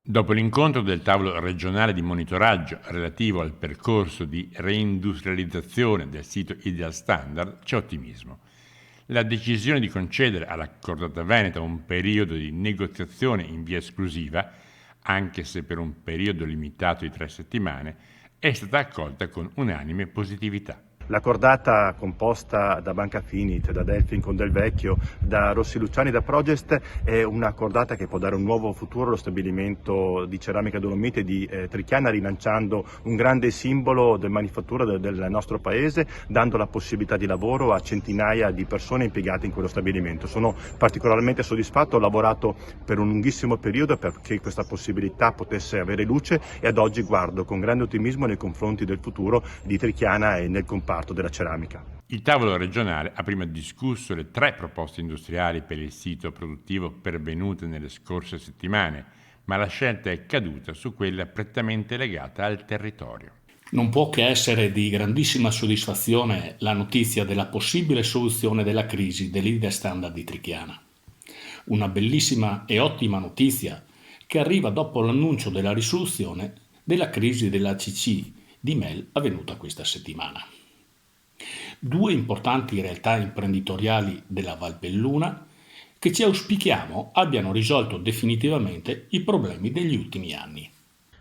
Dopo l'incontro del tavolo regionale di monitoraggio relativo al percorso di reindustrializzazione del sito Ideal Standard, c'è ottimismo. La decisione di concedere alla cordata veneta un periodo di negoziazione in via esclusiva, anche se per un periodo limitato di 3 settimane, è stata accolta con unanime positività. La cordata composta da Banca Finit, da Delfin con Del Vecchio, da Rossi Luciani, da Progest è una cordata che può dare un nuovo futuro allo stabilimento di ceramica dolomite di Trichiana, rilanciando un grande simbolo del manifattura del nostro paese, dando la possibilità di lavoro a centinaia di persone impiegate in quello stabilimento. Sono particolarmente soddisfatto, ho lavorato per un lunghissimo periodo perché questa possibilità potesse avere luce e ad oggi guardo con grande ottimismo nei confronti del futuro di Trichiana e nel comparto della ceramica. Il tavolo regionale ha prima discusso le 3 proposte industriali per il sito produttivo pervenute nelle scorse settimane, ma la scelta è caduta su quella prettamente legata al territorio. Non può che essere di grandissima soddisfazione la notizia della possibile soluzione della crisi dell'Ideal Standard di Trichiana. Una bellissima e ottima notizia che arriva dopo l'annuncio della risoluzione della crisi dell'ACC di Mel avvenuta questa settimana. 2 importanti realtà imprenditoriali della Valbelluna che ci auspichiamo abbiano risolto definitivamente i problemi degli ultimi anni.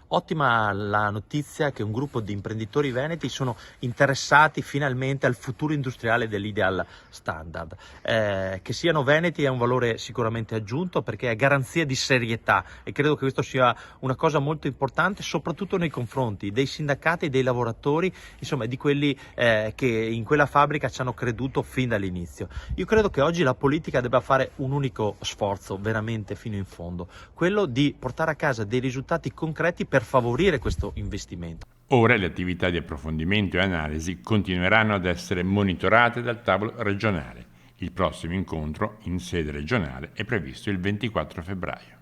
Ottima la notizia che un gruppo di imprenditori veneti sono interessati finalmente al futuro industriale dell'Ideal Standard. Che siano veneti è un valore sicuramente aggiunto perché è garanzia di serietà e credo che questo sia una cosa molto importante soprattutto nei confronti dei sindacati, dei lavoratori, insomma di quelli che in quella fabbrica ci hanno creduto fin dall'inizio. Io credo che oggi la politica debba fare un unico sforzo veramente fino in fondo, quello di portare a casa dei risultati concreti per favorire questo investimento. Ora le attività di approfondimento e analisi continueranno ad essere monitorate dal tavolo regionale. Il prossimo incontro in sede regionale è previsto il 24 febbraio.